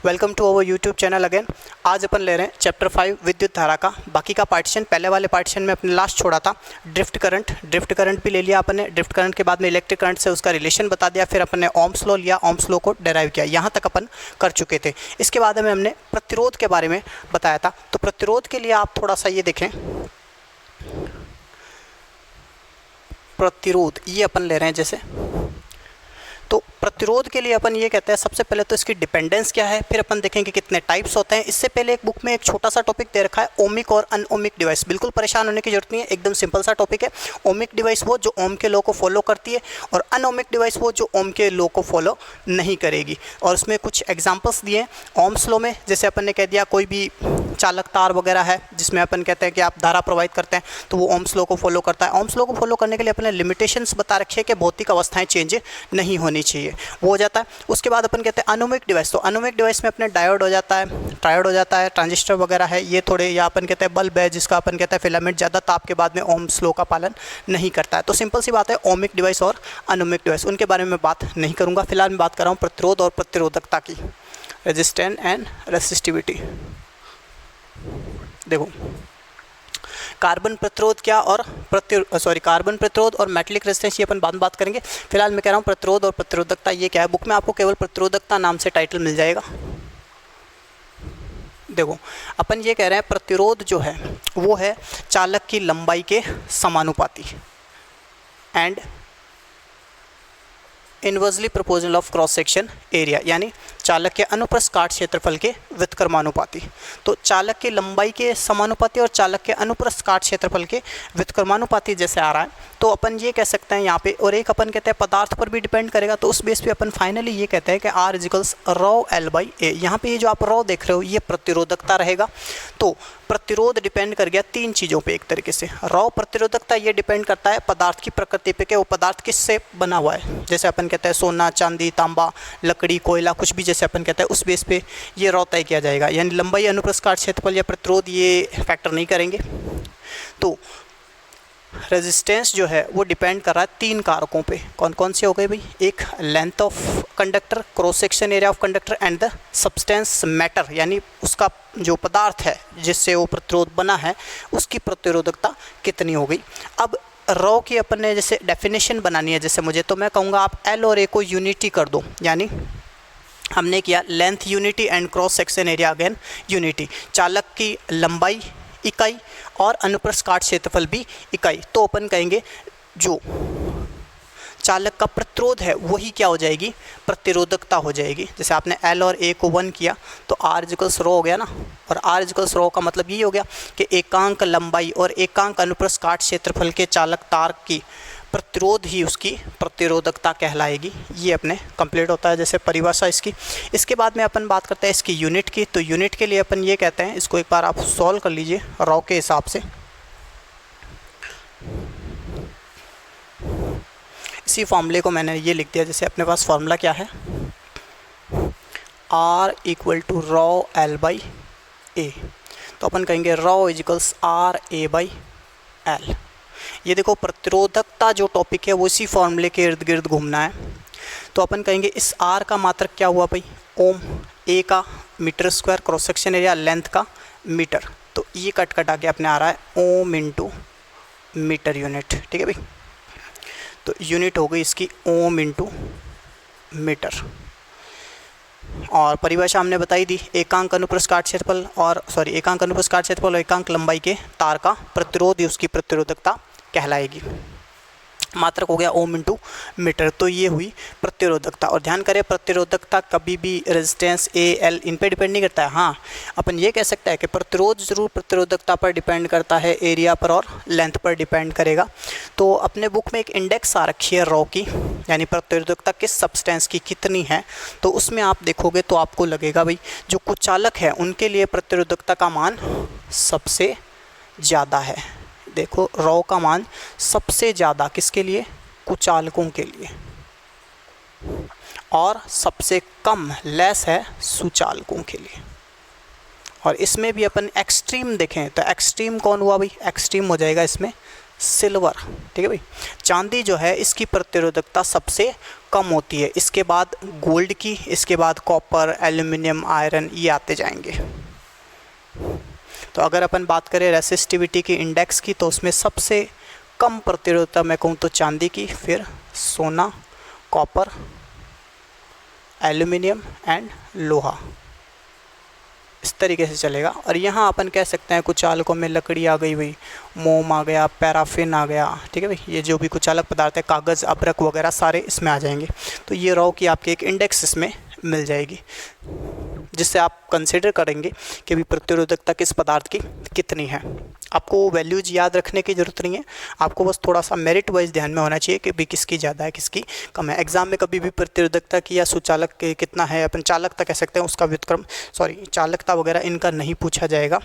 Welcome to our YouTube channel again. आज अपन ले रहे हैं चैप्टर 5 विद्युत धारा का बाकी का पार्टीशन। पहले वाले पार्टीशन में अपने लास्ट छोड़ा था ड्रिफ्ट करंट भी ले लिया अपन ने। ड्रिफ्ट करंट के बाद में इलेक्ट्रिक करंट से उसका रिलेशन बता दिया, फिर अपन ने ओम्स लॉ लिया, ओम्स लॉ को डेराइव किया। यहाँ तक अपन कर चुके थे। इसके बाद में हमने प्रतिरोध के बारे में बताया था। तो प्रतिरोध के लिए आप थोड़ा सा ये देखें, प्रतिरोध ये अपन ले रहे हैं जैसे, तो प्रतिरोध के लिए अपन ये कहते हैं सबसे पहले तो इसकी डिपेंडेंस क्या है, फिर अपन देखेंगे कितने टाइप्स होते हैं। इससे पहले एक बुक में एक छोटा सा टॉपिक दे रखा है ओमिक और अनओमिक डिवाइस। बिल्कुल परेशान होने की जरूरत नहीं है, एकदम सिंपल सा टॉपिक है। ओमिक डिवाइस वो जो ओम के लॉ को फॉलो करती है और अनओमिक डिवाइस वो जो ओम के लॉ को फॉलो नहीं करेगी। और उसमें कुछ एग्जाम्पल्स दिए ओम्स लॉ में, जैसे अपन ने कह दिया कोई भी चालक तार वगैरह है जिसमें अपन कहते हैं कि आप धारा प्रवाहित करते हैं तो वो ओम्स लॉ को फॉलो करता है। ओम्स लॉ को फॉलो करने के लिए अपने लिमिटेशंस बता रखी है कि भौतिक अवस्थाएं चेंज नहीं होनी चाहिए, वो हो जाता है। उसके बाद अपन कहते हैं अनोमिक डिवाइस। तो अनोमिक डिवाइस में अपने डायोड हो जाता है, ट्रायोड हो जाता है, ट्रांजिस्टर वगैरह है, ये थोड़े, या अपन कहते हैं बल्ब है जिसका अपन कहते हैं फिलामेंट ज़्यादा ताप के बाद में ओम्स लॉ का पालन नहीं करता है। तो सिंपल सी बात है, ओमिक डिवाइस और अनोमिक डिवाइस उनके बारे में बात नहीं करूँगा। फिलहाल मैं बात कर रहा हूँ प्रतिरोध और प्रतिरोधकता की, रेजिस्टेंस एंड रेसिस्टिविटी। देखो कार्बन प्रतिरोध क्या और कार्बन प्रतिरोध और मेटलिक रेजिस्टेंस ये अपन बाद में बात करेंगे। फिलहाल मैं कह रहा हूँ प्रतिरोध और प्रतिरोधकता ये क्या है। बुक में आपको केवल प्रतिरोधकता नाम से टाइटल मिल जाएगा। देखो अपन ये कह रहे हैं प्रतिरोध जो है वो है चालक की लंबाई के समानुपाती and inversely proportional of cross section area, यानी चालक के अनुप्रस्थ काट क्षेत्रफल के व्युत्क्रमानुपाती। तो चालक की लंबाई के समानुपाती और चालक के अनुप्रस्थ काट क्षेत्रफल के व्युत्क्रमानुपाती जैसे आ रहा है, तो अपन ये कह सकते हैं यहाँ पे। और एक अपन कहते हैं पदार्थ पर भी डिपेंड करेगा, तो उस बेस पे अपन फाइनली ये कहते हैं कि R equals rho L by A. यहाँ पे ये जो आप रॉ देख रहे हो ये प्रतिरोधकता रहेगा। तो प्रतिरोध डिपेंड कर गया तीन चीज़ों पे एक तरीके से। रॉ प्रतिरोधकता ये डिपेंड करता है पदार्थ की प्रकृति पे कि वो पदार्थ किससे बना हुआ है। जैसे अपन कहते हैं सोना, चांदी, तांबा, लकड़ी, कोयला, कुछ भी जैसे अपन कहते हैं उस बेस पे ये रॉ तय किया जाएगा। यानी लंबाई, अनुप्रस्थ काट क्षेत्रफल या प्रतिरोध ये फैक्टर नहीं करेंगे। तो रेजिस्टेंस जो है वो डिपेंड कर रहा है तीन कारकों पे। कौन कौन से हो गए भाई? एक length of conductor, cross section area of conductor and the substance matter, यानी उसका जो पदार्थ है जिससे वो प्रतिरोध बना है उसकी प्रतिरोधकता कितनी हो गई। अब रॉ की अपन ने जैसे डेफिनेशन बनानी है जैसे मुझे, तो मैं कहूँगा आप एल और ए को यूनिटी कर दो। यानी हमने किया length unity and cross section area again unity, चालक की लंबाई इकाई और अनुप्रस्थ काट क्षेत्रफल भी इकाई। तो अपन कहेंगे जो चालक का प्रतिरोध है वही क्या हो जाएगी? प्रतिरोधकता हो जाएगी। जैसे आपने एल और ए को 1 किया तो आर इक्वल्स रॉ हो गया ना, और आर इक्वल्स रॉ का मतलब ये हो गया कि एकांक लंबाई और एकांक अनुप्रस्थ काट क्षेत्रफल के चालक तार की प्रतिरोध ही उसकी प्रतिरोधकता कहलाएगी। ये अपने कंप्लीट होता है जैसे परिभाषा इसकी। इसके बाद में अपन बात करते हैं इसकी यूनिट की। तो यूनिट के लिए अपन ये कहते हैं, इसको एक बार आप सॉल्व कर लीजिए रॉ के हिसाब से। इसी फॉर्मूले को मैंने ये लिख दिया, जैसे अपने पास फॉर्मूला क्या है, R equal to rho L by A. तो अपन कहेंगे rho equals R A by L। ये देखो प्रतिरोधकता जो टॉपिक है वो इसी फॉर्मूले के इर्द गिर्द घूमना है। तो अपन कहेंगे इस R का मात्रक क्या हुआ भाई? ओम, A का metre square, cross section area length का मीटर। तो ये कट कटा के अपने आ रहा है ओम इंटू मीटर यूनिट। ठीक है भाई, तो यूनिट हो गई इसकी ओम इंटू मीटर। और परिभाषा हमने बताई दी, एकांक अनुप्रस्थ काट क्षेत्रफल और एकांक अनुप्रस्थ काट क्षेत्रफल और एकांक लंबाई के तार का प्रतिरोध ही उसकी प्रतिरोधकता कहलाएगी। मात्रक हो गया ओम इंटू मीटर। तो ये हुई प्रतिरोधकता। और ध्यान करें प्रतिरोधकता कभी भी रेजिस्टेंस ए एल इन पे डिपेंड नहीं करता है। हाँ, अपन ये कह सकते हैं कि प्रतिरोध ज़रूर प्रतिरोधकता पर डिपेंड करता है, एरिया पर और लेंथ पर डिपेंड करेगा। तो अपने बुक में एक इंडेक्स आ रखी है रॉ की, यानी प्रतिरोधकता किस सब्सटेंस की कितनी है। तो उसमें आप देखोगे तो आपको लगेगा भाई जो कुचालक है उनके लिए प्रतिरोधकता का मान सबसे ज़्यादा है। देखो रॉ का मान सबसे ज़्यादा किसके लिए? कुचालकों के लिए, और सबसे कम लेस है सुचालकों के लिए। और इसमें भी अपन एक्सट्रीम देखें तो एक्सट्रीम कौन हुआ भाई? एक्सट्रीम हो जाएगा इसमें सिल्वर, ठीक है भाई। चांदी जो है इसकी प्रतिरोधकता सबसे कम होती है, इसके बाद गोल्ड की, इसके बाद कॉपर, एल्युमिनियम, आयरन, ये आते जाएंगे। तो अगर अपन बात करें रेसिस्टिविटी की इंडेक्स की, तो उसमें सबसे कम प्रतिरोधकता मैं कहूँ तो चांदी की, फिर सोना, कॉपर, एल्युमिनियम एंड लोहा, इस तरीके से चलेगा। और यहाँ अपन कह सकते हैं कुछ चालकों में लकड़ी आ गई भाई, मोम आ गया, पैराफिन आ गया, ठीक है भाई। ये जो भी कुछ चालक पदार्थ है, कागज़, अभ्रक वगैरह सारे इसमें आ जाएंगे। तो ये रॉ की आपकी एक इंडेक्स इसमें मिल जाएगी, जिससे आप कंसिडर करेंगे कि भी प्रतिरोधकता किस पदार्थ की कितनी है। आपको वैल्यूज याद रखने की ज़रूरत नहीं है, आपको बस थोड़ा सा मेरिट वाइज ध्यान में होना चाहिए कि भी किसकी ज़्यादा है किसकी कम है। एग्जाम में कभी भी प्रतिरोधकता की या सुचालक के कितना है, अपन चालकता कह सकते हैं, उसका व्युत्क्रम चालकता वगैरह इनका नहीं पूछा जाएगा।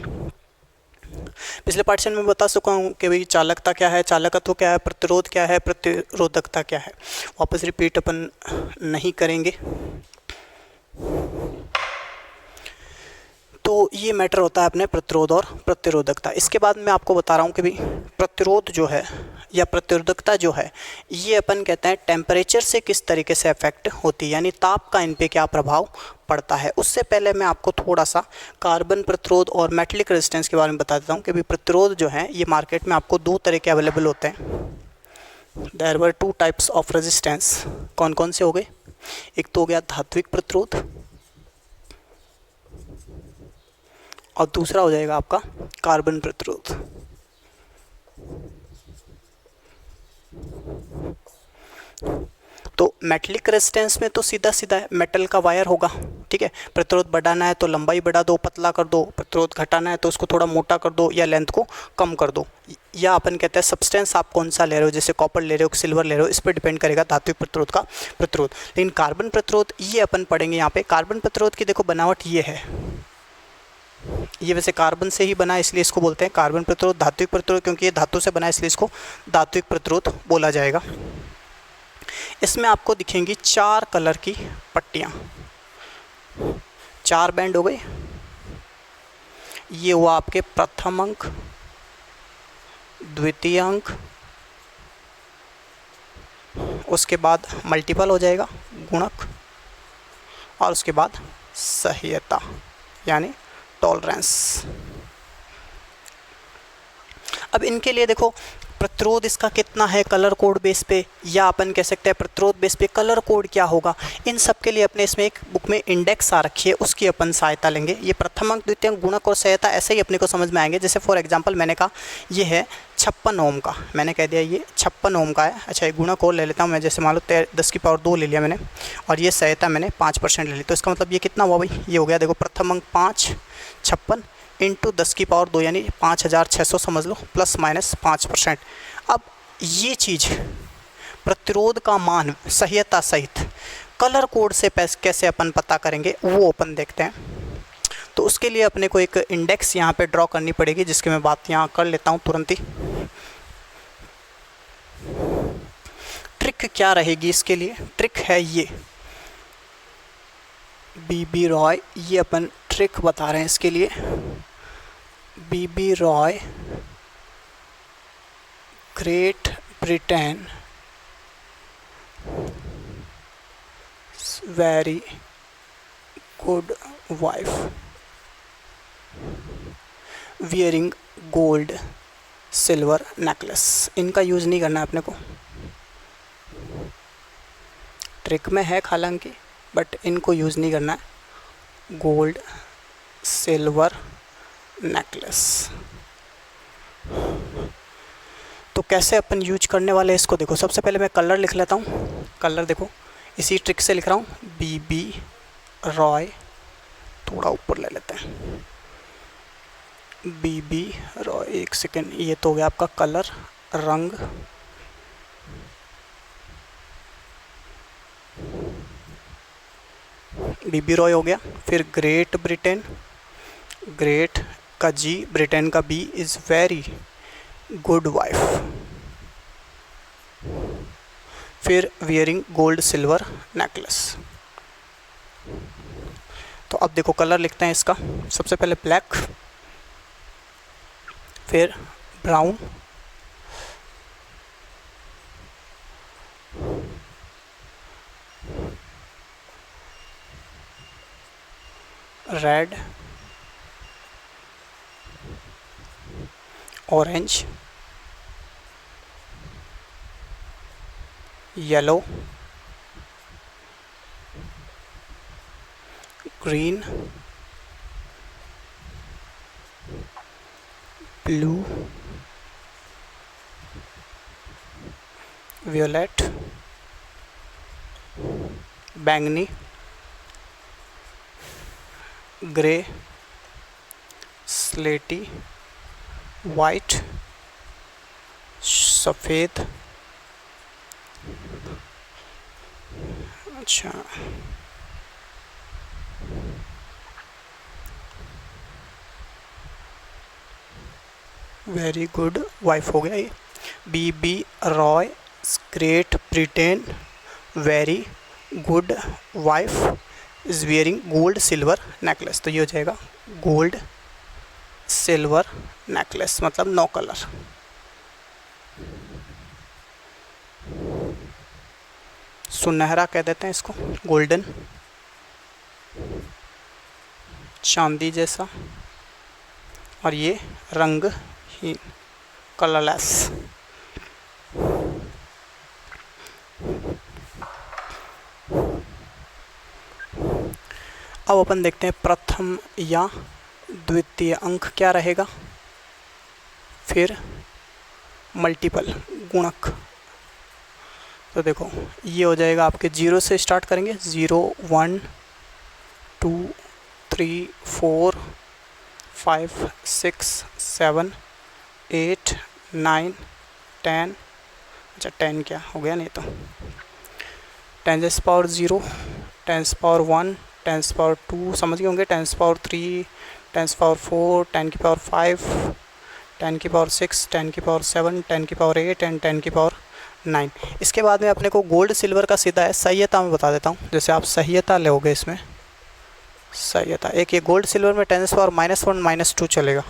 पिछले पाठ्यक्रम में बता चुका हूँ कि भाई चालकता क्या है, चालकत्व क्या है, प्रतिरोध क्या है, प्रतिरोधकता क्या है। वापस रिपीट अपन नहीं करेंगे। तो ये मैटर होता है अपने प्रतिरोध और प्रतिरोधकता। इसके बाद मैं आपको बता रहा हूँ कि भाई प्रतिरोध जो है या प्रतिरोधकता जो है, ये अपन कहते हैं टेम्परेचर से किस तरीके से अफेक्ट होती है, यानी ताप का इन पे क्या प्रभाव पड़ता है। उससे पहले मैं आपको थोड़ा सा कार्बन प्रतिरोध और मेटलिक रेजिस्टेंस के बारे में बता देता हूँ कि भाई प्रतिरोध जो है ये मार्केट में आपको दो तरह के अवेलेबल होते हैं। There were two types of resistance. कौन कौन से हो गए? एक तो हो गया धात्विक प्रतिरोध और दूसरा हो जाएगा आपका कार्बन प्रतिरोध। तो मेटलिक रेजिस्टेंस में तो सीधा सीधा मेटल का वायर होगा, ठीक है। प्रतिरोध बढ़ाना है तो लंबाई बढ़ा दो, पतला कर दो, प्रतिरोध घटाना है तो उसको थोड़ा मोटा कर दो या लेंथ को कम कर दो। या अपन कहते हैं सब्सटेंस आप कौन सा ले रहे हो, जैसे कॉपर ले रहे हो, सिल्वर ले रहे हो, इस पर डिपेंड करेगा धात्विक प्रतिरोध का प्रतिरोध। लेकिन कार्बन प्रतिरोध ये अपन पढ़ेंगे यहाँ पे। कार्बन प्रतिरोध की देखो बनावट ये है, ये वैसे कार्बन से ही बना है इसलिए इसको बोलते हैं कार्बन प्रतिरोध। धात्विक प्रतिरोध क्योंकि ये धातु से बना है इसलिए इसको धात्विक प्रतिरोध बोला जाएगा। इसमें आपको दिखेंगी 4 कलर की पट्टियाँ, 4 बैंड हो गए। ये हुआ आपके प्रथम अंक, द्वितीय अंक, उसके बाद मल्टीपल हो जाएगा गुणक, और उसके बाद सह्यता यानी टॉलरेंस। अब इनके लिए देखो प्रतिरोध इसका कितना है कलर कोड बेस पे, या अपन कह सकते हैं प्रतिरोध बेस पे कलर कोड क्या होगा। इन सब के लिए अपने इसमें एक बुक में इंडेक्स आ रखी है, उसकी अपन सहायता लेंगे। ये प्रथम अंक, द्वितीय अंक, गुणक और सहायता ऐसे ही अपने को समझ में आएंगे। जैसे फॉर एग्जांपल मैंने कहा ये है 56 ओम का, मैंने कह दिया ये 56 ओम का है। अच्छा, ये गुणक और ले लेता हूँ मैं, जैसे मान लो 10 की पावर 2 ले लिया मैंने, और ये सहायता मैंने 5% ले ली। तो इसका मतलब ये कितना हुआ भाई, ये हो गया देखो प्रथम अंक 5, 56 इंटू 10 की पावर 2 यानी 5600 समझ लो, प्लस माइनस 5%। अब ये चीज़ प्रतिरोध का मान सह्यता सहित कलर कोड से कैसे अपन पता करेंगे वो अपन देखते हैं। तो उसके लिए अपने को एक इंडेक्स यहाँ पे ड्रॉ करनी पड़ेगी, जिसकी मैं बात यहाँ कर लेता हूँ तुरंत ही। ट्रिक क्या रहेगी इसके लिए? ट्रिक है ये बीबी रॉय, ये अपन ट्रिक बता रहे हैं इसके लिए। B B Roy, Great Britain, very good wife, wearing gold silver necklace. इनका यूज़ नहीं करना है अपने को, ट्रिक में है हालांकि, बट इनको यूज़ नहीं करना है। Gold silver necklace. तो कैसे अपन यूज करने वाले हैं इसको देखो। सबसे पहले मैं कलर लिख लेता हूँ। कलर देखो इसी ट्रिक से लिख रहा हूँ, बीबी रॉय, थोड़ा ऊपर ले लेते हैं, बीबी रॉय। एक सेकेंड, ये तो हो गया आपका कलर, रंग, बीबी रॉय हो गया। फिर ग्रेट ब्रिटेन, ग्रेट का जी, ब्रिटेन का B, is very good wife. फिर वियरिंग गोल्ड सिल्वर नेकलेस। तो अब देखो कलर लिखते हैं इसका। सबसे पहले ब्लैक, फिर brown, red, orange, yellow, green, blue, violet, बैंगनी, ग्रे, स्लेटी, वाइट, सफ़ेद, अच्छा वेरी गुड वाइफ हो गया ये। B Roy Great Britain very good wife is wearing gold silver necklace. तो ये हो जाएगा गोल्ड सिल्वर नेकलेस, मतलब 9 कलर। सुनहरा कह देते हैं इसको, गोल्डन, चांदी जैसा, और ये रंगहीन, कलरलेस। अब अपन देखते हैं प्रथम या द्वितीय अंक क्या रहेगा, फिर मल्टीपल गुणक। तो देखो ये हो जाएगा आपके 0 से स्टार्ट करेंगे, 0 1 2 3 4 5 6 7 8 9 10। अच्छा 10 क्या हो गया, नहीं तो 10⁻0, 10⁻1, 10⁻2 समझ गए होंगे, 10⁻3, 10⁻4, 10⁻5, 10⁻6, 10⁻7, 10⁻8 एंड 10⁻9। इसके बाद में अपने को गोल्ड सिल्वर का सीधा है सह्यता में बता देता हूँ। जैसे आप सह्यता लोगे, इसमें सह्यता एक ये गोल्ड सिल्वर में 10⁻1 -2 चलेगा।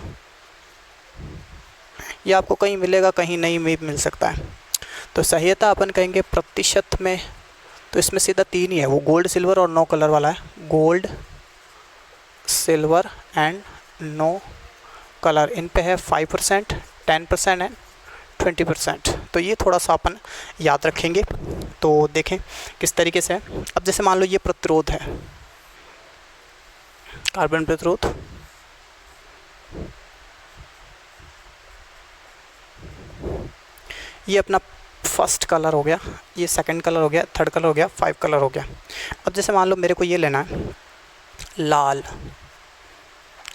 ये आपको कहीं मिलेगा, कहीं नहीं भी मिल सकता है। तो सह्यता अपन कहेंगे प्रतिशत में, तो इसमें सीधा 3 ही है, वो गोल्ड सिल्वर और 9 कलर वाला है। गोल्ड सिल्वर एंड 9 कलर, इन पे है 5%, 10% एंड 20%। तो ये थोड़ा सा अपन याद रखेंगे। तो देखें किस तरीके से है। अब जैसे मान लो ये प्रतिरोध है, कार्बन प्रतिरोध, ये अपना फर्स्ट कलर हो गया, ये सेकंड कलर हो गया, थर्ड कलर हो गया, 5 कलर हो गया। अब जैसे मान लो मेरे को ये लेना है लाल,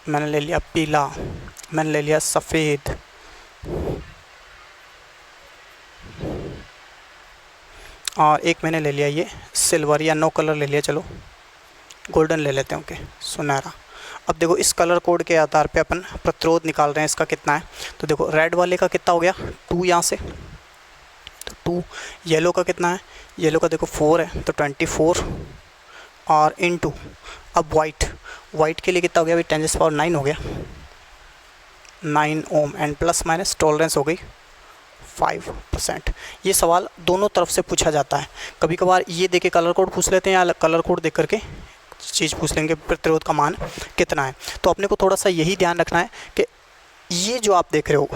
मैंने ले लिया पीला, मैंने ले लिया सफ़ेद, और एक मैंने ले लिया ये सिल्वर या 9 कलर ले लिया, चलो गोल्डन ले लेते हैं, ओके सुनहरा। अब देखो इस कलर कोड के आधार पे अपन प्रतिरोध निकाल रहे हैं, इसका कितना है। तो देखो रेड वाले का कितना हो गया 2 यहाँ से, तो 2। येलो का कितना है, येलो का देखो 4 है, तो 24 और इनटू। अब वाइट के लिए कितना हो गया, अभी 10⁻9 हो गया, 9 ohm and plus minus tolerance हो गई 5%। ये सवाल दोनों तरफ से पूछा जाता है। कभी कभार ये देके कलर कोड पूछ लेते हैं, या कलर कोड देख करके चीज़ पूछ लेंगे प्रतिरोध का मान कितना है। तो अपने को थोड़ा सा यही ध्यान रखना है कि ये जो आप देख रहे हो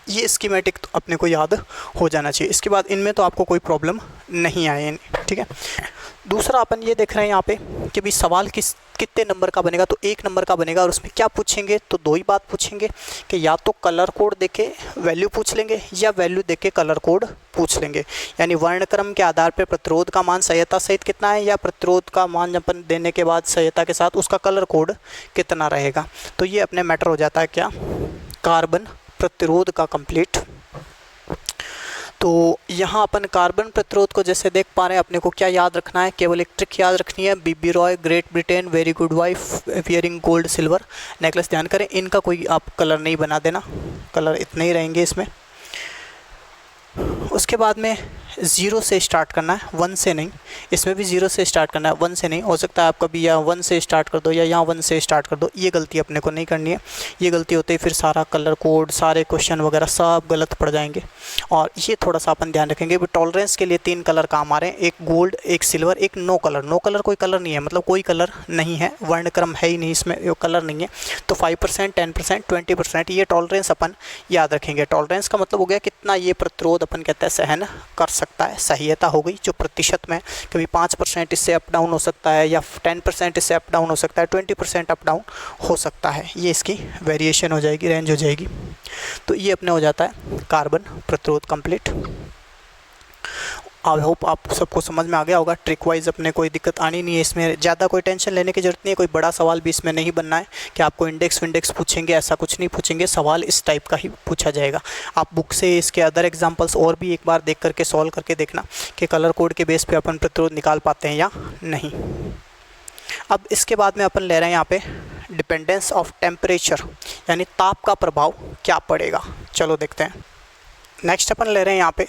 ये स्कीमेटिक तो अपने को याद हो जाना चाहिए। इसके बाद इनमें तो आपको कोई प्रॉब्लम नहीं आए, ठीक है। दूसरा अपन ये देख रहे हैं यहाँ पे कि भाई सवाल कितने नंबर का बनेगा, तो 1 नंबर का बनेगा। और उसमें क्या पूछेंगे, तो 2 ही बात पूछेंगे कि या तो कलर कोड देके वैल्यू पूछ लेंगे, या वैल्यू देके कलर कोड पूछ लेंगे। यानी वर्णक्रम के आधार पर प्रतिरोध का मान सह्यता सहित कितना है, या प्रतिरोध का मान अपन देने के बाद सह्यता के साथ उसका कलर कोड कितना रहेगा। तो ये अपने मैटर हो जाता है क्या, कार्बन प्रतिरोध का कंप्लीट। तो यहाँ अपन कार्बन प्रतिरोध को जैसे देख पा रहे हैं, अपने को क्या याद रखना है, केवल एक ट्रिक याद रखनी है, B Roy Great Britain very good wife wearing gold silver necklace. ध्यान करें इनका कोई आप कलर नहीं बना देना, कलर इतने ही रहेंगे इसमें। उसके बाद में ज़ीरो से स्टार्ट करना है, 1 से नहीं। इसमें भी 0 से स्टार्ट करना है, 1 से नहीं। हो सकता है आप कभी यहाँ 1 से स्टार्ट कर दो या यहाँ 1 से स्टार्ट कर दो, ये गलती अपने को नहीं करनी है। ये गलती होते ही फिर सारा कलर कोड, सारे क्वेश्चन वगैरह सब गलत पड़ जाएंगे। और ये थोड़ा सा अपन ध्यान रखेंगे। टॉलरेंस के लिए 3 कलर काम आ रहे हैं, एक गोल्ड, एक सिल्वर, एक नो कलर। नो कलर कोई कलर नहीं है, मतलब कोई कलर नहीं है, वर्णक्रम है ही नहीं इसमें, ये कलर नहीं है। तो 5%, 10%, 20% ये टॉलरेंस अपन याद रखेंगे। टॉलरेंस का मतलब हो गया कितना ये प्रतिरोध अपन कहते हैं सहन कर सकता है। सहायता हो गई जो प्रतिशत में, कभी 5% इससे अप डाउन हो सकता है, या 10% इससे अप डाउन हो सकता है, 20% अप डाउन हो सकता है। ये इसकी वेरिएशन हो जाएगी, रेंज हो जाएगी। तो ये अपने हो जाता है कार्बन प्रतिरोध कंप्लीट। आई होप आप सबको समझ में आ गया होगा। ट्रिक वाइज अपने कोई दिक्कत आनी नहीं है इसमें, ज़्यादा कोई टेंशन लेने की जरूरत नहीं है। कोई बड़ा सवाल भी इसमें नहीं बनना है कि आपको इंडेक्स विंडेक्स पूछेंगे, ऐसा कुछ नहीं पूछेंगे। सवाल इस टाइप का ही पूछा जाएगा। आप बुक से इसके अदर एग्जांपल्स और भी एक बार देख करके सॉल्व करके देखना कि कलर कोड के बेस पे अपन प्रतिरोध निकाल पाते हैं या नहीं। अब इसके बाद में अपन ले रहे हैं यहाँ पे डिपेंडेंस ऑफ टेम्परेचर, यानी ताप का प्रभाव क्या पड़ेगा। चलो देखते हैं। नेक्स्ट अपन ले रहे हैं यहाँ पे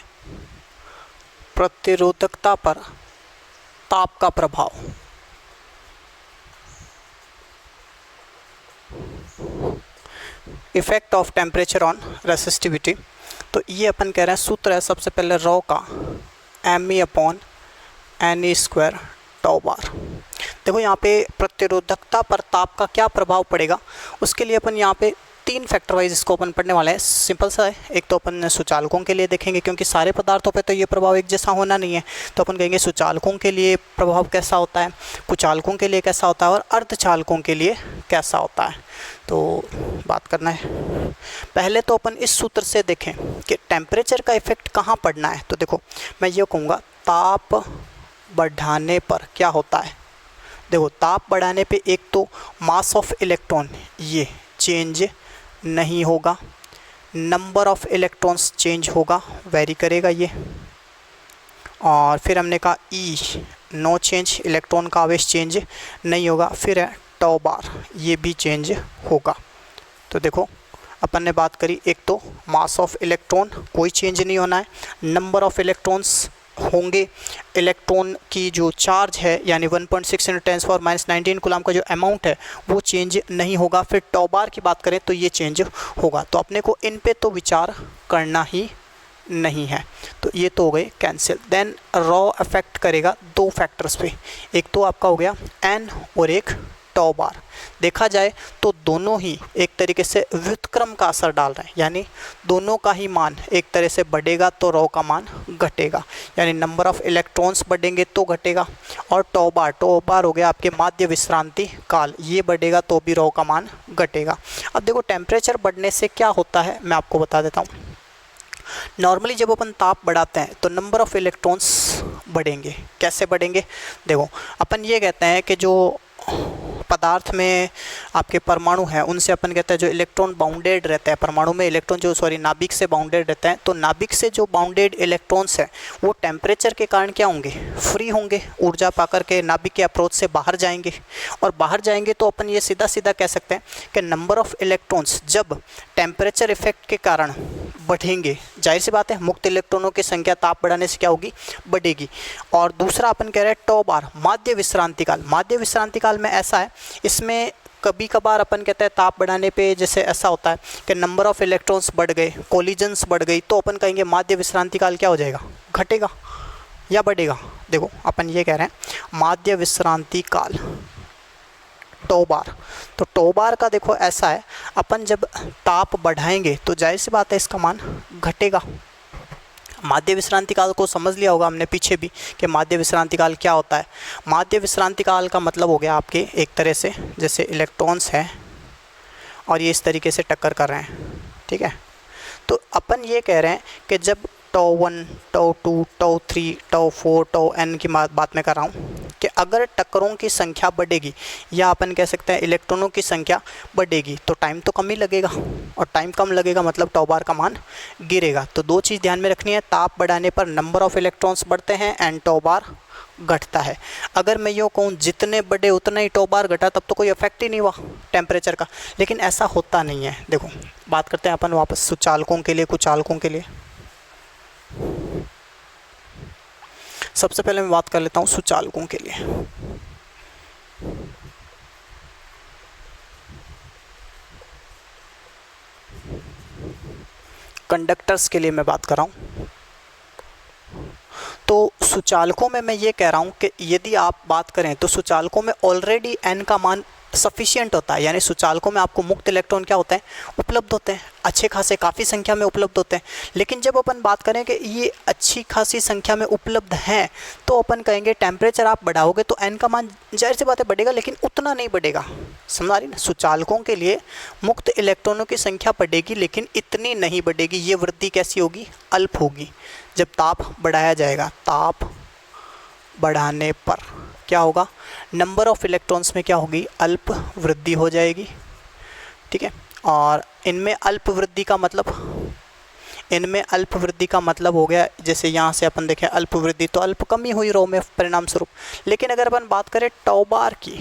प्रतिरोधकता पर ताप का प्रभाव। Effect of temperature on resistivity. तो ये अपन कह रहे हैं सूत्र है सबसे पहले रॉ का me/NE² टॉ बार। देखो यहाँ पे प्रतिरोधकता पर ताप का क्या प्रभाव पड़ेगा, उसके लिए अपन यहाँ पे 3 फैक्टर वाइज इसको अपन पढ़ने वाले हैं। सिंपल सा है। एक तो अपन सुचालकों के लिए देखेंगे, क्योंकि सारे पदार्थों पे तो ये प्रभाव एक जैसा होना नहीं है। तो अपन कहेंगे सुचालकों के लिए प्रभाव कैसा होता है, कुचालकों के लिए कैसा होता है, और अर्धचालकों के लिए कैसा होता है। तो बात करना है। पहले तो अपन इस सूत्र से देखें कि टेम्परेचर का इफेक्ट कहाँ पड़ना है। तो देखो मैं ये कहूँगा ताप बढ़ाने पर क्या होता है। देखो ताप बढ़ाने पे एक तो मास ऑफ इलेक्ट्रॉन ये चेंज नहीं होगा, नंबर ऑफ इलेक्ट्रॉन्स चेंज होगा, वेरी करेगा ये। और फिर हमने कहा ई नो चेंज, इलेक्ट्रॉन का आवेश चेंज नहीं होगा। फिर है टॉ बार, ये भी चेंज होगा। तो देखो अपन ने बात करी, एक तो मास ऑफ इलेक्ट्रॉन कोई चेंज नहीं होना है, नंबर ऑफ इलेक्ट्रॉन्स होंगे, इलेक्ट्रॉन की जो चार्ज है यानी 1.6 × 10⁻⁹ कूलम का जो अमाउंट है वो चेंज नहीं होगा। फिर टॉ बार की बात करें तो ये चेंज होगा। तो अपने को इन पे तो विचार करना ही नहीं है। तो ये तो हो गए कैंसिल। देन रॉ अफेक्ट करेगा 2 फैक्टर्स पे, एक तो आपका हो गया एन और एक टॉ बार। देखा जाए तो दोनों ही एक तरीके से व्युत्क्रम का असर डाल रहे हैं, यानी दोनों का ही मान एक तरह से बढ़ेगा तो रॉ का मान घटेगा, यानी नंबर ऑफ इलेक्ट्रॉन्स बढ़ेंगे तो घटेगा। और टॉ बार हो गया आपके माध्य विश्रांति काल, ये बढ़ेगा तो भी रॉ का मान घटेगा। अब देखो टेम्परेचर बढ़ने से क्या होता है मैं आपको बता देता हूँ। नॉर्मली जब अपन ताप बढ़ाते हैं तो नंबर ऑफ इलेक्ट्रॉन्स बढ़ेंगे। कैसे बढ़ेंगे, देखो अपन ये कहते हैं कि जो पदार्थ में आपके परमाणु हैं उनसे अपन कहते हैं जो इलेक्ट्रॉन बाउंडेड रहते हैं, परमाणु में इलेक्ट्रॉन जो नाभिक से बाउंडेड रहते हैं, तो नाभिक से जो बाउंडेड इलेक्ट्रॉन्स हैं वो टेम्परेचर के कारण क्या होंगे, फ्री होंगे, ऊर्जा पाकर के नाभिक के अप्रोच से बाहर जाएंगे। और बाहर जाएंगे तो अपन ये सीधा सीधा कह सकते हैं कि नंबर ऑफ इलेक्ट्रॉन्स जब टेम्परेचर इफेक्ट के कारण बढ़ेंगे, जाहिर सी बात है मुक्त इलेक्ट्रॉनों की संख्या ताप बढ़ाने से क्या होगी, बढ़ेगी। और दूसरा अपन कह रहे हैं टॉ बार, माध्य विश्रांति काल। माध्य विश्रांति काल में ऐसा है, इसमें कभी कभार अपन कहते हैं ताप बढ़ाने पे जैसे ऐसा होता है कि नंबर ऑफ इलेक्ट्रॉन्स बढ़ गए, कोलिजन्स बढ़ गई, तो अपन कहेंगे माध्य विश्रांति काल क्या हो जाएगा, घटेगा या बढ़ेगा। देखो अपन ये कह रहे हैं माध्य विश्रांति काल टॉ बार। तो टॉ बार का देखो ऐसा है, अपन जब ताप बढ़ाएंगे तो जाहिर सी बात है इसका मान घटेगा। माध्य विश्रांति काल को समझ लिया होगा हमने पीछे भी कि माध्य विश्रांति काल क्या होता है। माध्य विश्रांति काल का मतलब हो गया आपके एक तरह से जैसे इलेक्ट्रॉन्स हैं और ये इस तरीके से टक्कर कर रहे हैं, ठीक है। तो अपन ये कह रहे हैं कि जब τ1, τ2, τ3, τ4, τn की बात मैं कर रहा हूँ कि अगर टक्करों की संख्या बढ़ेगी या अपन कह सकते हैं इलेक्ट्रॉनों की संख्या बढ़ेगी तो टाइम तो कम ही लगेगा, और टाइम कम लगेगा मतलब टॉ बार का मान गिरेगा। तो 2 चीज़ ध्यान में रखनी है, ताप बढ़ाने पर नंबर ऑफ इलेक्ट्रॉन्स बढ़ते हैं एंड टॉ बार घटता है। अगर मैं यूँ कहूँ जितने बढ़े उतना ही टॉ बार घटा तब तो कोई इफेक्ट ही नहीं हुआ टेम्परेचर का, लेकिन ऐसा होता नहीं है। देखो बात करते हैं अपन वापस सुचालकों के लिए, कुचालकों के लिए। सबसे पहले मैं बात कर लेता हूँ सुचालकों के लिए। कंडक्टर्स के लिए मैं बात कर रहा हूँ। तो सुचालकों में मैं ये कह रहा हूँ कि यदि आप बात करें तो सुचालकों में ऑलरेडी n का मान सफिशिएंट होता है, यानी सुचालकों में आपको मुक्त इलेक्ट्रॉन क्या होते हैं, उपलब्ध होते हैं, अच्छे खासे काफ़ी संख्या में उपलब्ध होते हैं। लेकिन जब अपन बात करें कि ये अच्छी खासी संख्या में उपलब्ध हैं तो अपन कहेंगे टेम्परेचर आप बढ़ाओगे तो n का मान जाहिर सी बात है बढ़ेगा, लेकिन उतना नहीं बढ़ेगा। समझ रही ना, सुचालकों के लिए मुक्त इलेक्ट्रॉनों की संख्या बढ़ेगी लेकिन इतनी नहीं बढ़ेगी। ये वृद्धि कैसी होगी, अल्प होगी। जब ताप बढ़ाया जाएगा, ताप बढ़ाने पर क्या होगा, नंबर ऑफ इलेक्ट्रॉन्स में क्या होगी, अल्प वृद्धि हो जाएगी। ठीक है, और इनमें अल्प वृद्धि का मतलब हो गया, जैसे यहाँ से अपन देखें अल्प वृद्धि तो अल्प कमी हुई रो में परिणाम स्वरूप। लेकिन अगर अपन बात करें टॉबार की,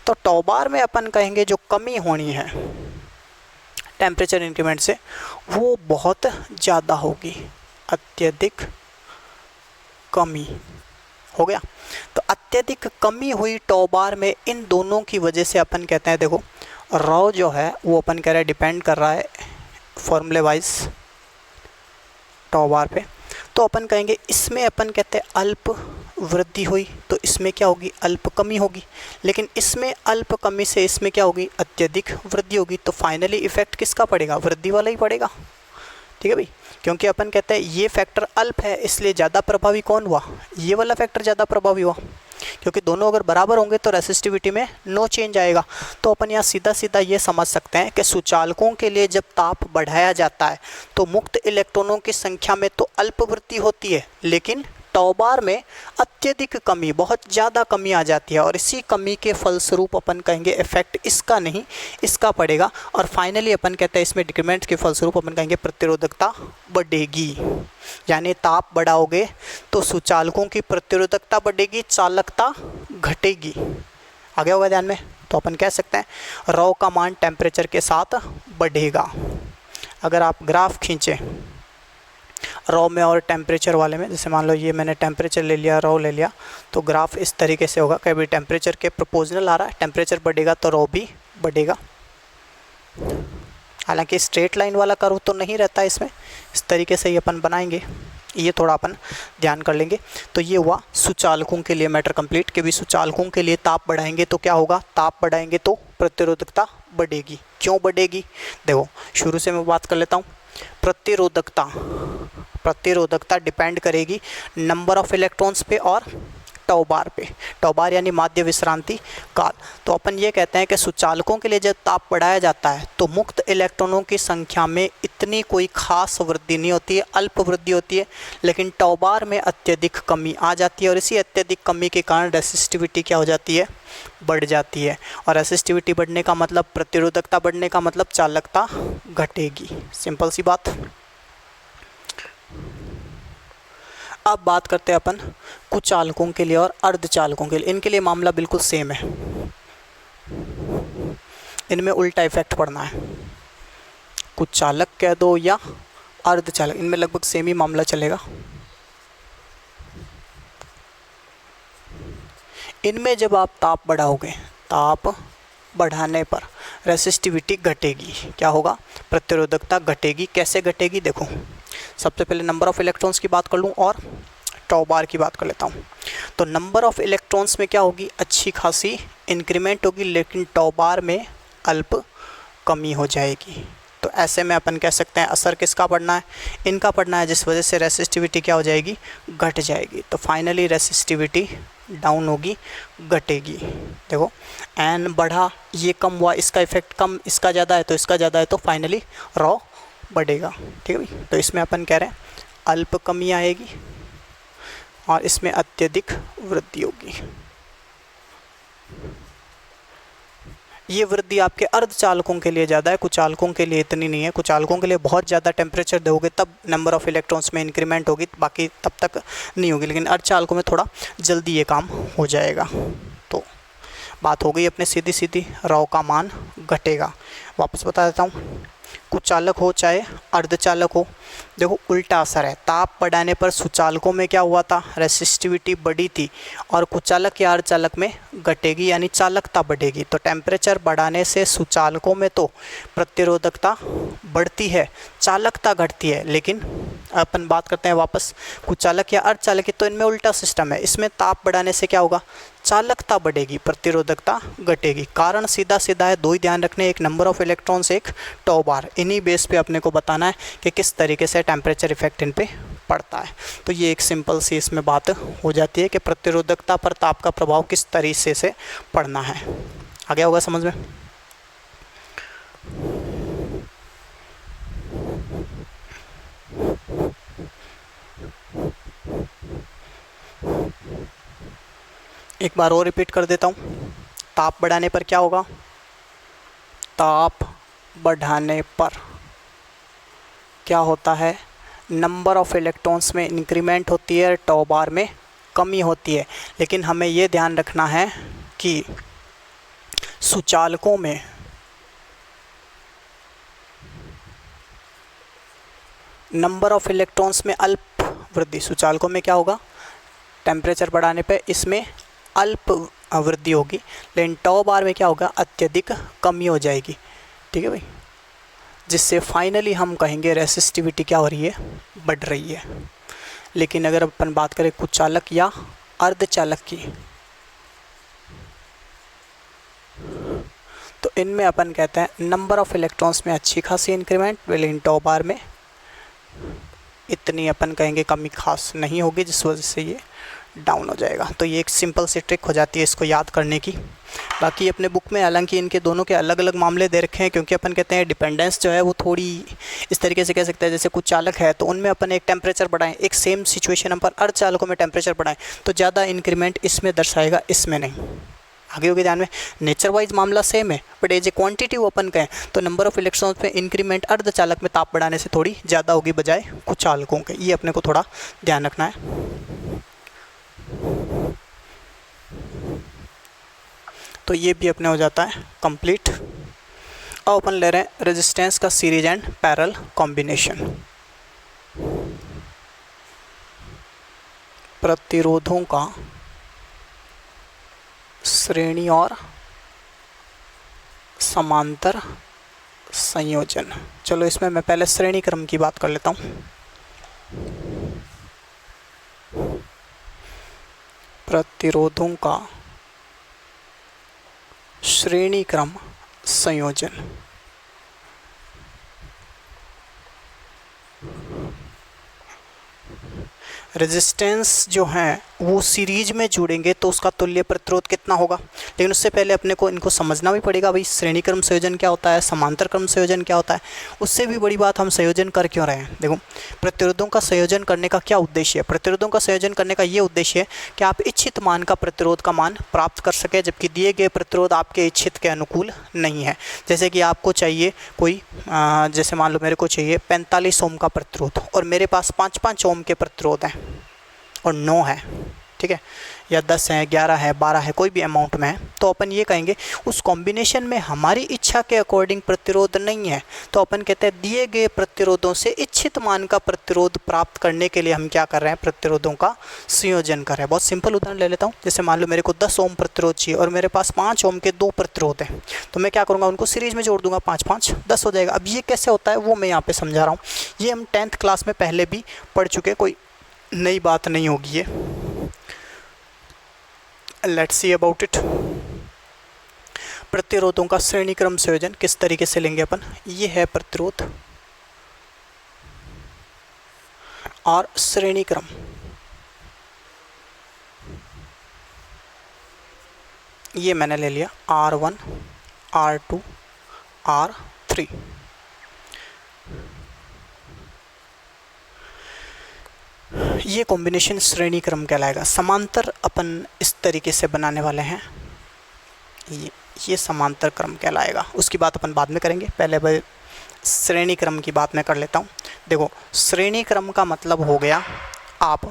तो टॉबार में अपन कहेंगे जो कमी होनी है टेम्परेचर इंक्रीमेंट से वो बहुत ज़्यादा होगी, अत्यधिक कमी हो गया। तो अत्यधिक कमी हुई टॉबार में, इन दोनों की वजह से अपन कहते हैं, देखो रॉ जो है वो अपन कह रहे हैं डिपेंड कर रहा है फॉर्मूले वाइज टॉबार पे। तो अपन कहेंगे इसमें अपन कहते हैं अल्प वृद्धि हुई तो इसमें क्या होगी, अल्प कमी होगी। लेकिन इसमें अल्प कमी से इसमें क्या होगी, अत्यधिक वृद्धि होगी। तो फाइनली इफेक्ट किसका पड़ेगा, वृद्धि वाला ही पड़ेगा। ठीक है भाई, क्योंकि अपन कहते हैं ये फैक्टर अल्प है इसलिए ज़्यादा प्रभावी कौन हुआ, ये वाला फैक्टर ज़्यादा प्रभावी हुआ। क्योंकि दोनों अगर बराबर होंगे तो रेसिस्टिविटी में नो चेंज आएगा। तो अपन यहाँ सीधा सीधा ये समझ सकते हैं कि सुचालकों के लिए जब ताप बढ़ाया जाता है तो मुक्त इलेक्ट्रॉनों की संख्या में तो अल्प वृद्धि होती है, लेकिन टॉबार में अत्यधिक कमी, बहुत ज़्यादा कमी आ जाती है। और इसी कमी के फलस्वरूप अपन कहेंगे इफेक्ट इसका नहीं इसका पड़ेगा। और फाइनली अपन कहते हैं इसमें डिक्रीमेंट के फलस्वरूप अपन कहेंगे प्रतिरोधकता बढ़ेगी। यानी ताप बढ़ाओगे तो सुचालकों की प्रतिरोधकता बढ़ेगी, चालकता घटेगी। आगे होगा ध्यान में, तो अपन कह सकते हैं रॉ का मान टेम्परेचर के साथ बढ़ेगा। अगर आप ग्राफ खींचें रॉ में और टेम्परेचर वाले में, जैसे मान लो ये मैंने टेम्परेचर ले लिया, रॉ ले लिया, तो ग्राफ इस तरीके से होगा। कभी टेम्परेचर के प्रोपोर्शनल आ रहा है, टेम्परेचर बढ़ेगा तो रॉ भी बढ़ेगा। हालांकि स्ट्रेट लाइन वाला कर्व तो नहीं रहता इसमें, इस तरीके से ही अपन बनाएंगे, ये थोड़ा अपन ध्यान कर लेंगे। तो ये हुआ सुचालकों के लिए मैटर कंप्लीट, कि भी सुचालकों के लिए ताप बढ़ाएंगे तो क्या होगा, ताप बढ़ाएंगे तो प्रतिरोधकता बढ़ेगी। क्यों बढ़ेगी, देखो शुरू से मैं बात कर लेता हूँ। प्रतिरोधकता डिपेंड करेगी नंबर ऑफ इलेक्ट्रॉन्स पे और टॉबार पे। टॉबार यानी माध्य विश्रांति काल। तो अपन ये कहते हैं कि सुचालकों के लिए जब ताप बढ़ाया जाता है तो मुक्त इलेक्ट्रॉनों की संख्या में इतनी कोई खास वृद्धि नहीं होती है, अल्प वृद्धि होती है। लेकिन टॉबार में अत्यधिक कमी आ जाती है और इसी अत्यधिक कमी के कारण रेसिस्टिविटी क्या हो जाती है, बढ़ जाती है। और रेसिस्टिविटी बढ़ने का मतलब, प्रतिरोधकता बढ़ने का मतलब चालकता घटेगी। सिंपल सी बात। अब बात करते हैं अपन कुचालकों के लिए और अर्धचालकों के लिए। इनके लिए मामला बिल्कुल सेम है, इनमें उल्टा इफेक्ट पड़ना है। कुचालक कह दो या अर्धचालक, इनमें लगभग सेम ही मामला चलेगा। इनमें जब आप ताप बढ़ाओगे, ताप बढ़ाने पर रेसिस्टिविटी घटेगी। क्या होगा, प्रतिरोधकता घटेगी। कैसे घटेगी, देखो सबसे पहले नंबर ऑफ़ इलेक्ट्रॉन्स की बात कर लूँ और टॉबार की बात कर लेता हूँ। तो नंबर ऑफ़ इलेक्ट्रॉन्स में क्या होगी, अच्छी खासी इंक्रीमेंट होगी, लेकिन टॉबार में अल्प कमी हो जाएगी। तो ऐसे में अपन कह सकते हैं असर किसका पड़ना है, इनका पड़ना है, जिस वजह से रेसिस्टिविटी क्या हो जाएगी, घट जाएगी। तो फाइनली रेसिस्टिविटी डाउन होगी, घटेगी। देखो एन बढ़ा, ये कम हुआ, इसका इफेक्ट कम, इसका ज़्यादा है तो इसका ज़्यादा है, तो फाइनली रॉ बढ़ेगा। ठीक है भाई, तो इसमें अपन कह रहे हैं अल्प कमी आएगी और इसमें अत्यधिक वृद्धि होगी। ये वृद्धि आपके अर्धचालकों के लिए ज़्यादा है, कुचालकों के लिए इतनी नहीं है। कुचालकों के लिए बहुत ज़्यादा टेम्परेचर दोगे तब नंबर ऑफ़ इलेक्ट्रॉन्स में इंक्रीमेंट होगी, बाकी तब तक नहीं होगी। लेकिन अर्धचालकों में थोड़ा जल्दी ये काम हो जाएगा। तो बात हो गई अपने सीधी सीधी, रॉ का मान घटेगा। वापस बता देता हूँ, कुचालक हो चाहे अर्धचालक हो, देखो उल्टा असर है। ताप बढ़ाने पर सुचालकों में क्या हुआ था, रेसिस्टिविटी बढ़ी थी, और कुचालक या अर्धचालक में घटेगी यानी चालकता बढ़ेगी। तो टेम्परेचर बढ़ाने से सुचालकों में तो प्रतिरोधकता बढ़ती है, चालकता घटती है। लेकिन अपन बात करते हैं वापस कुचालक या अर्धचालक की, तो इनमें उल्टा सिस्टम है। इसमें ताप बढ़ाने से क्या होगा, चालकता बढ़ेगी, प्रतिरोधकता घटेगी। कारण सीधा सीधा है, दो ही ध्यान रखने, एक नंबर ऑफ इलेक्ट्रॉन्स, एक टॉ बार। इन्हीं बेस पे अपने को बताना है कि किस तरीके से टेम्परेचर इफेक्ट इन पे पड़ता है। तो ये एक सिंपल सी इसमें बात हो जाती है कि प्रतिरोधकता पर ताप का प्रभाव किस तरीके से पड़ना है। आ गया होगा समझ में। एक बार और रिपीट कर देता हूँ। ताप बढ़ाने पर क्या होगा, ताप बढ़ाने पर क्या होता है, नंबर ऑफ इलेक्ट्रॉन्स में इंक्रीमेंट होती है, टॉ बार में कमी होती है। लेकिन हमें ये ध्यान रखना है कि सुचालकों में नंबर ऑफ इलेक्ट्रॉन्स में अल्प वृद्धि, सुचालकों में क्या होगा, टेम्परेचर बढ़ाने पे इसमें अल्प वृद्धि होगी, लेकिन टॉ बार में क्या होगा, अत्यधिक कमी हो जाएगी। ठीक है भाई, जिससे फाइनली हम कहेंगे रेसिस्टिविटी क्या हो रही है, बढ़ रही है। लेकिन अगर अपन बात करें कुचालक या अर्धचालक की, तो इनमें अपन कहते हैं नंबर ऑफ इलेक्ट्रॉन्स में अच्छी खासी इंक्रीमेंट, लेकिन टॉ बार में इतनी अपन कहेंगे कमी खास नहीं होगी, जिस वजह से ये डाउन हो जाएगा। तो ये एक सिंपल सी ट्रिक हो जाती है इसको याद करने की। बाकी अपने बुक में हालांकि इनके दोनों के अलग अलग मामले दे रखे हैं, क्योंकि अपन कहते हैं डिपेंडेंस जो है वो थोड़ी इस तरीके से कह सकते हैं, जैसे कुछ चालक है तो उनमें अपन एक टेम्परेचर बढ़ाएं, एक सेम सिचुएशन पर अर्धचालकों में टेम्परेचर बढ़ाएं तो ज़्यादा इंक्रीमेंट इसमें दर्शाएगा, इसमें नहीं। आगे होगी ध्यान में, नेचर वाइज मामला सेम है, बट एज ए क्वांटिटी वो अपन कहें तो नंबर ऑफ इलेक्ट्रॉन्स में इंक्रीमेंट अर्धचालक में ताप बढ़ाने से थोड़ी ज़्यादा होगी बजाय कुचालकों के। ये अपने को थोड़ा ध्यान रखना है। तो ये भी अपने हो जाता है कंप्लीट। अब अपन ले रहे हैं रेजिस्टेंस का सीरीज एंड पैरेलल कॉम्बिनेशन। प्रतिरोधों का श्रेणी और समांतर संयोजन। चलो इसमें मैं पहले श्रेणी क्रम की बात कर लेता हूँ। प्रतिरोधों का श्रेणी क्रम संयोजन। रेजिस्टेंस जो हैं वो सीरीज में जुड़ेंगे तो उसका तुल्य प्रतिरोध कितना होगा, लेकिन उससे पहले अपने को इनको समझना भी पड़ेगा भाई श्रेणी क्रम संयोजन क्या होता है, समांतर क्रम संयोजन क्या होता है। उससे भी बड़ी बात, हम संयोजन कर क्यों रहे हैं। देखो प्रतिरोधों का संयोजन करने का क्या उद्देश्य है, प्रतिरोधों का संयोजन करने का ये उद्देश्य है कि आप इच्छित मान का प्रतिरोध का मान प्राप्त कर सके, जबकि दिए गए प्रतिरोध आपके इच्छित के अनुकूल नहीं है। जैसे कि आपको चाहिए कोई जैसे मान लो मेरे को चाहिए 45 ओम का प्रतिरोध और मेरे पास 5-5 ओम के प्रतिरोध हैं और 9 है, ठीक है, या 10 है, 11 है, 12 है, कोई भी अमाउंट में है, तो अपन ये कहेंगे उस कॉम्बिनेशन में हमारी इच्छा के अकॉर्डिंग प्रतिरोध नहीं है। तो अपन कहते हैं दिए गए प्रतिरोधों से इच्छित मान का प्रतिरोध प्राप्त करने के लिए हम क्या कर रहे हैं, प्रतिरोधों का संयोजन कर रहे हैं। बहुत सिंपल उदाहरण ले लेता हूँ। जैसे मान लो मेरे को 10 ओम प्रतिरोध चाहिए और मेरे पास 5 ओम के 2 प्रतिरोध हैं, तो मैं क्या करूँगा, उनको सीरीज में जोड़ दूंगा, 5-5 10 हो जाएगा। अब ये कैसे होता है वो मैं यहाँ पर समझा रहा हूँ। ये हम 10th क्लास में पहले भी पढ़ चुके, कोई नई बात नहीं होगी ये। Let's see about it. प्रतिरोधों का श्रेणी क्रम संयोजन किस तरीके से लेंगे अपन। ये है प्रतिरोध और श्रेणी क्रम। ये मैंने ले लिया R1 R2 R3। ये कॉम्बिनेशन श्रेणी क्रम कहलाएगा। समांतर अपन इस तरीके से बनाने वाले हैं, ये समांतर क्रम कहलाएगा। उसकी बात अपन बाद में करेंगे, पहले श्रेणी क्रम की बात मैं कर लेता हूँ। देखो श्रेणी क्रम का मतलब हो गया, आप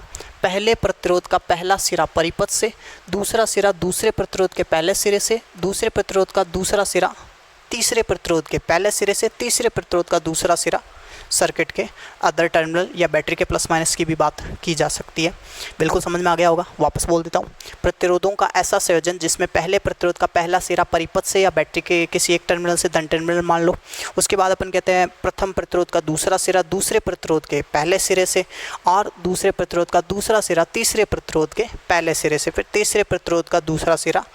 पहले प्रतिरोध का पहला सिरा परिपथ से, दूसरा सिरा दूसरे प्रतिरोध के पहले सिरे से, दूसरे प्रतिरोध का दूसरा सिरा तीसरे प्रतिरोध के पहले सिरे से तीसरे प्रतिरोध का दूसरा सिरा, सर्किट के अदर टर्मिनल या बैटरी के प्लस माइनस की भी बात की जा सकती है। बिल्कुल समझ में आ गया होगा। वापस बोल देता हूँ, प्रतिरोधों का ऐसा संयोजन जिसमें पहले प्रतिरोध का पहला सिरा परिपथ से या बैटरी के किसी एक टर्मिनल से धन टर्मिनल मान लो, उसके बाद अपन कहते हैं प्रथम प्रतिरोध का दूसरा सिरा दूसरे प्रतिरोध के पहले सिरे से, और दूसरे प्रतिरोध का दूसरा सिरा तीसरे प्रतिरोध के पहले सिरे से, फिर तीसरे प्रतिरोध का दूसरा सिरा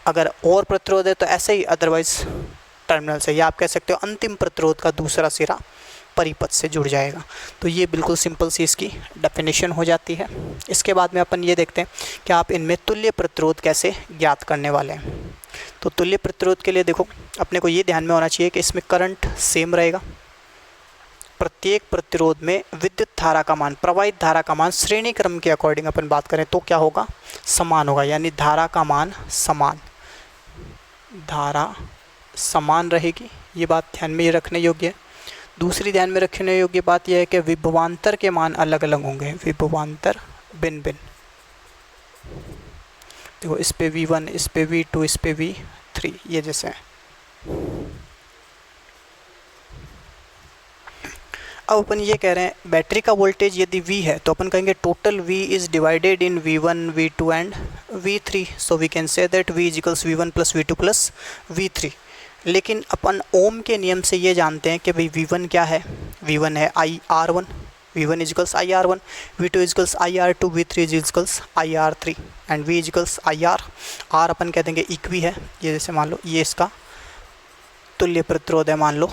अगर और प्रतिरोध है तो ऐसे ही अदरवाइज टर्मिनल से, या आप कह सकते हो अंतिम प्रतिरोध का दूसरा सिरा परिपथ से जुड़ जाएगा। तो ये बिल्कुल सिंपल सी इसकी डेफिनेशन हो जाती है। इसके बाद में अपन ये देखते हैं कि आप इनमें तुल्य प्रतिरोध कैसे ज्ञात करने वाले हैं। तो तुल्य प्रतिरोध के लिए देखो, अपने को ये ध्यान में होना चाहिए कि इसमें करंट सेम रहेगा। प्रत्येक प्रतिरोध में विद्युत धारा का मान, प्रवाहित धारा का मान श्रेणी क्रम के अकॉर्डिंग अपन बात करें तो क्या होगा, समान होगा। यानी धारा का मान समान, धारा समान रहेगी। ये बात ध्यान में ये रखने योग्य है। दूसरी ध्यान में रखने योग्य बात यह है कि विभवांतर के मान अलग अलग होंगे, विभवांतर भिन्न भिन्न। देखो इस पे V1, इस पे V2, इस पे V3, ये जैसे है। अब अपन ये कह रहे हैं बैटरी का वोल्टेज यदि V है तो अपन कहेंगे total V is divided in V1, V2 and V3। So we can say that V equals V1 plus V2 plus V3। लेकिन अपन ओम के नियम से ये जानते हैं कि भाई V1 क्या है, V1 है IR1, V1 equals IR1, V2 equals IR2, V3 equals IR3 and V equals IR। R अपन कह देंगे इक्वी है, ये जैसे मान लो ये इसका तुल्य प्रतिरोध है मान लो।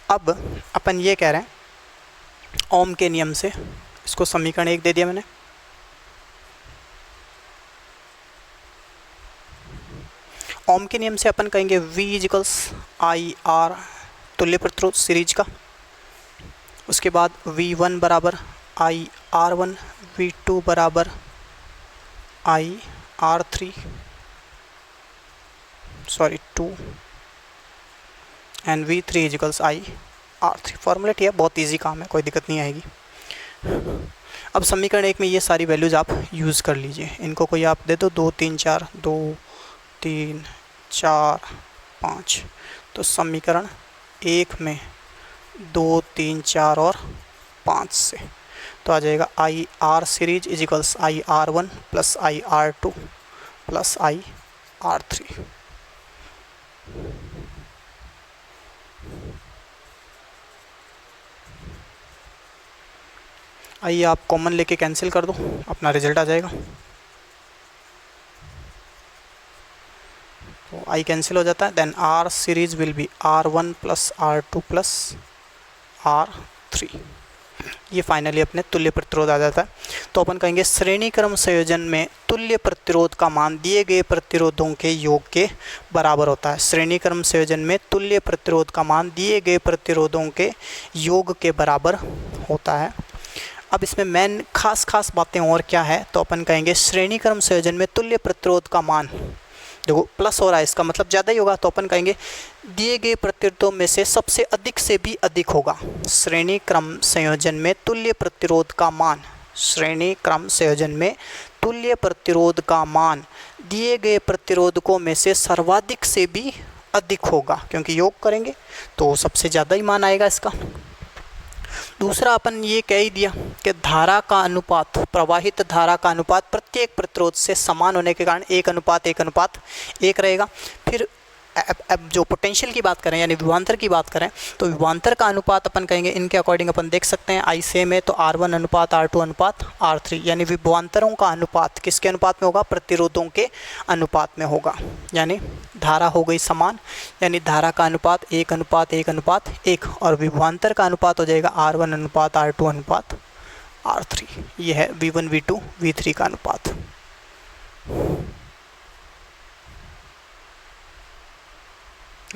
अब अपन ये कह रहे हैं ओम के नियम से, इसको समीकरण 1 दे दिया मैंने। ओम के नियम से अपन कहेंगे V इक्वल्स IR तुल्य प्रतिरोध सीरीज का, उसके बाद V1 बराबर IR1, V2 बराबर IR3 2 and V3 equals IR3। फॉर्मूलेट है, बहुत इजी काम है, कोई दिक्कत नहीं आएगी। अब समीकरण 1 में ये सारी वैल्यूज़ आप यूज़ कर लीजिए। इनको कोई आप दे दो 2 3 4, 2 3 4 5। तो समीकरण 1 में 2 3 4 और 5 से तो आ जाएगा IR series is equals IR1 plus IR2 plus IR3। आइए आप कॉमन लेके कैंसिल कर दो, अपना रिजल्ट आ जाएगा। तो I कैंसिल हो जाता है, then R series will be R1 plus R2 plus R3। ये फाइनली अपने तुल्य प्रतिरोध आ जाता है। तो अपन कहेंगे श्रेणी क्रम संयोजन में तुल्य प्रतिरोध का मान दिए गए प्रतिरोधों के योग के बराबर होता है। श्रेणी क्रम संयोजन में तुल्य प्रतिरोध का मान दिए गए प्रतिरोधों के योग के बराबर होता है। अब इसमें मेन खास बातें और क्या है, तो अपन कहेंगे श्रेणी क्रम संयोजन में तुल्य प्रतिरोध का मान, देखो प्लस हो रहा है इसका मतलब ज़्यादा ही होगा, तो अपन कहेंगे दिए गए प्रतिरोधों में से सबसे अधिक से भी अधिक होगा। श्रेणी क्रम संयोजन में तुल्य प्रतिरोध का मान, श्रेणी क्रम संयोजन में तुल्य प्रतिरोध का मान दिए गए प्रतिरोधकों में से सर्वाधिक से भी अधिक होगा, क्योंकि योग करेंगे तो सबसे ज़्यादा ही मान आएगा इसका। दूसरा अपन ये कह ही दिया कि धारा का अनुपात, प्रवाहित धारा का अनुपात प्रत्येक प्रतिरोध से समान होने के कारण 1:1:1 रहेगा। फिर अब जो पोटेंशियल की बात करें यानी विभवांतर की बात करें तो विभवांतर का अनुपात अपन कहेंगे इनके अकॉर्डिंग अपन देख सकते हैं I सेम है तो R1 अनुपात R2 अनुपात R3, यानी विभवांतरों का अनुपात किसके अनुपात में होगा, प्रतिरोधों के अनुपात में होगा। यानी धारा हो गई समान, यानी धारा का अनुपात 1:1:1 और विभवांतर का अनुपात हो जाएगा R1 अनुपात R2 अनुपात R3। ये है V1 V2 V3 का अनुपात।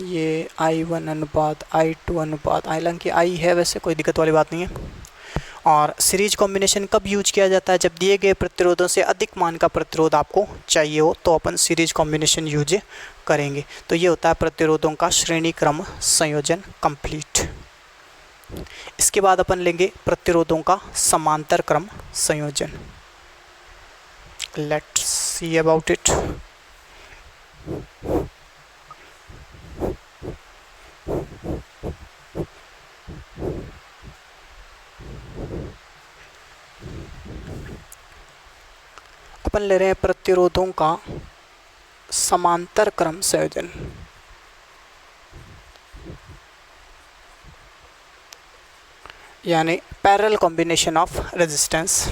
ये I1 अनुपात I2 अनुपात, हालांकि I है वैसे कोई दिक्कत वाली बात नहीं है। और सीरीज कॉम्बिनेशन कब यूज किया जाता है, जब दिए गए प्रतिरोधों से अधिक मान का प्रतिरोध आपको चाहिए हो तो अपन सीरीज कॉम्बिनेशन यूज करेंगे। तो ये होता है प्रतिरोधों का श्रेणी क्रम संयोजन कंप्लीट। इसके बाद अपन लेंगे प्रतिरोधों का समांतर क्रम संयोजन। Let's see about it. अपन ले रहे हैं प्रतिरोधों का समांतर क्रम संयोजन। यानी पैरेलल कॉम्बिनेशन ऑफ रेजिस्टेंस।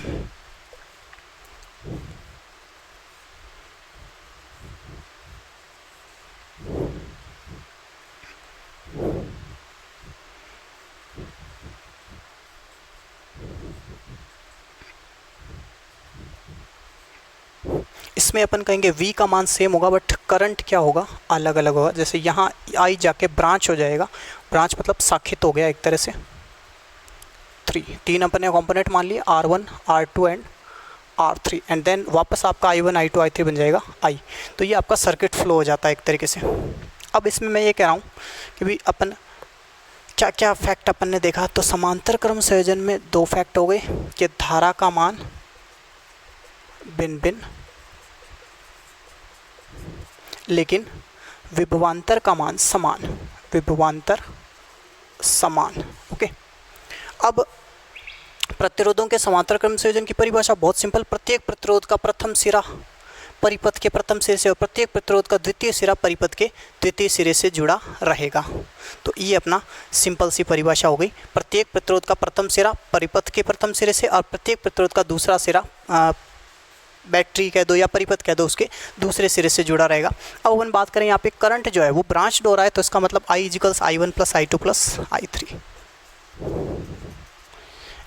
इसमें अपन कहेंगे V का मान सेम होगा बट करंट क्या होगा, अलग अलग होगा। जैसे यहाँ I जाके ब्रांच हो जाएगा, ब्रांच मतलब शाखित हो गया एक तरह से। 3 अपन ने कॉम्पोनेंट मान लिए R1, R2 and R3 and then वापस आपका I1, I2, I3 बन जाएगा I। तो ये आपका सर्किट फ्लो हो जाता है एक तरीके से। अब इसमें मैं ये कह रहा हूँ कि भाई अपन क्या क्या फैक्ट अपन ने देखा। तो समांतर क्रम संयोजन में 2 फैक्ट हो गए कि धारा का मान भिन्न भिन्न लेकिन विभवांतर का मान समान, विभवांतर समान। ओके, अब प्रतिरोधों के समांतर क्रम संयोजन की परिभाषा बहुत सिंपल। प्रत्येक प्रतिरोध का प्रथम सिरा परिपथ के प्रथम सिरे से और प्रत्येक प्रतिरोध का द्वितीय सिरा परिपथ के द्वितीय सिरे से जुड़ा रहेगा। तो ये अपना सिंपल सी परिभाषा हो गई। प्रत्येक प्रतिरोध का प्रथम सिरा परिपथ के प्रथम सिरे से और प्रत्येक प्रतिरोध का दूसरा सिरा बैटरी कह दो या परिपथ कह दो उसके दूसरे सिरे से जुड़ा रहेगा। अब अपन बात करें यहाँ पे करंट जो है वो ब्रांच हो रहा है, तो इसका मतलब I equals I1 plus I2 plus I3।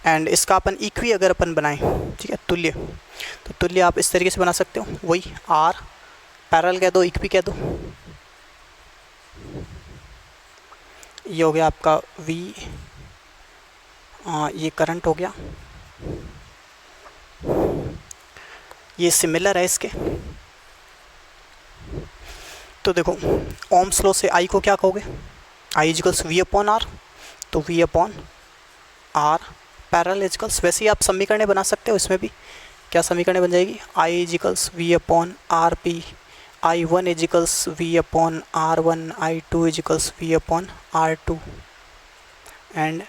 And इसका अपन इक्वी अगर अपन बनाएं, ठीक है, तुल्य, तो तुल्य आप इस तरीके से बना सकते हो, वही R पैरेलल कह दो, इक्वी कह दो। ये हो गया आपका V, ये करंट हो गया, ये सिमिलर है इसके। तो देखो ओम्स लॉ से I को क्या कहोगे, I equals V upon R, तो V upon R parallel equals, वैसे ही आप समीकरण बना सकते हो। इसमें भी क्या समीकरण बन जाएगी, I equals V upon R P, I1 equals V upon R1, I2 equals V upon R2 and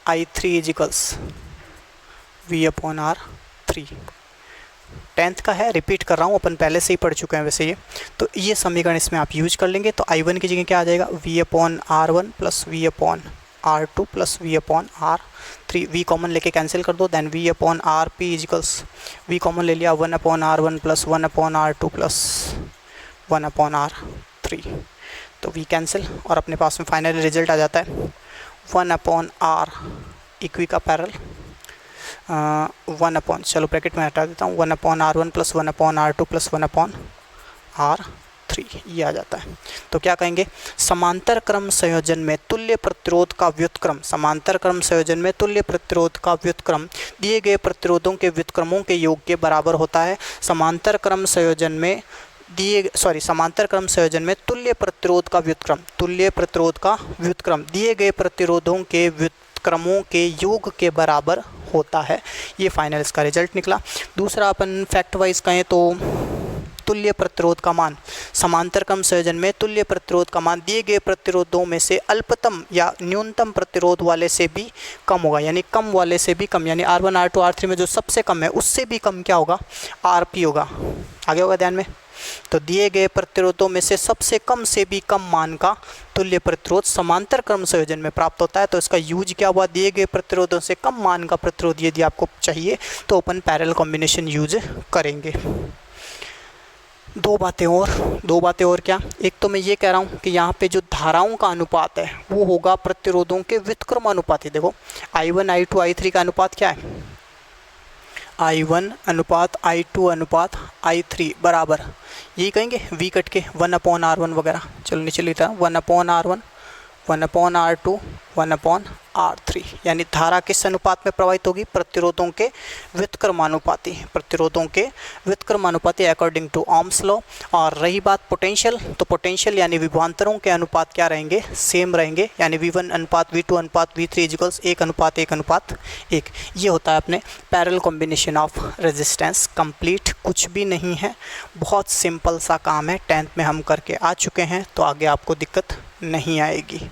I3 equals V upon R3। 10th का है, रिपीट कर रहा हूँ, अपन पहले से ही पढ़ चुके हैं वैसे ये। तो ये समीकरण इसमें आप यूज कर लेंगे। तो I1 की जगह क्या आ जाएगा, V upon R1 plus V upon R2 plus V upon R3। V common लेके कैंसिल कर दो, then V upon RP equals, V common ले लिया, 1 upon R1 plus 1 upon R2 plus 1 upon R3। तो V कैंसिल और अपने पास में final result आ जाता है 1 अपॉन R इक्वी का पैरेलल 1 अपॉन, चलो ब्रैकेट में हटा देता हूँ, 1 upon R1 plus 1 upon R2 plus 1 upon R3, ये आ जाता है। तो क्या कहेंगे, समांतर क्रम संयोजन में तुल्य प्रतिरोध का व्युत्क्रम, समांतर क्रम संयोजन में तुल्य प्रतिरोध का व्युत्क्रम दिए गए प्रतिरोधों के व्युत्क्रमों के योग के बराबर होता है। समांतर क्रम संयोजन में समांतर क्रम संयोजन में तुल्य प्रतिरोध का व्युत्क्रम, तुल्य प्रतिरोध का व्युत्क्रम दिए गए प्रतिरोधों के व्युत्क्रमों के योग के बराबर होता है। ये फाइनल इसका रिजल्ट निकला। दूसरा अपन फैक्ट वाइज कहें तो तुल्य प्रतिरोध का मान, समांतर क्रम संयोजन में तुल्य प्रतिरोध का मान दिए गए प्रतिरोधों में से अल्पतम या न्यूनतम प्रतिरोध वाले से भी कम होगा, यानी कम वाले से भी कम, यानी R1 R2 R3 में जो सबसे कम है उससे भी कम क्या होगा, RP होगा। आगे होगा ध्यान में। तो दिए गए प्रतिरोधों में से सबसे कम से भी कम मान का तुल्य प्रतिरोध समांतर क्रम संयोजन में प्राप्त होता है। तो इसका यूज क्या हुआ, दिए गए प्रतिरोधों से कम मान का प्रतिरोध यदि आपको चाहिए तो अपन पैरेलल कॉम्बिनेशन यूज करेंगे। दो बातें और क्या, एक तो मैं ये कह रहा हूँ कि यहाँ पे जो धाराओं का अनुपात है वो होगा प्रतिरोधों के व्युत्क्रम अनुपाती। देखो I1 I2 I3 का अनुपात क्या है, I1 अनुपात I2 अनुपात I3 बराबर, यही कहेंगे V कट के 1 अपॉन R1 वगैरह। चलो नीचे लिखता हूँ 1 upon R1, 1 upon R2, 1 upon R3, यानी धारा किस अनुपात में प्रवाहित होगी, प्रतिरोधों के व्युत्क्रमानुपाती, प्रतिरोधों के व्युत्क्रमानुपाती अकॉर्डिंग टू ओम्स लॉ। और रही बात पोटेंशियल, तो पोटेंशियल यानी विभवांतरों के अनुपात क्या रहेंगे, सेम रहेंगे, यानी V1 अनुपात V2 अनुपात V3 इक्वल्स 1:1:1। ये होता है अपने parallel combination of resistance. Complete कुछ भी नहीं है, बहुत सिंपल सा काम है, 10th में हम करके आ चुके हैं, तो आगे आपको दिक्कत नहीं आएगी।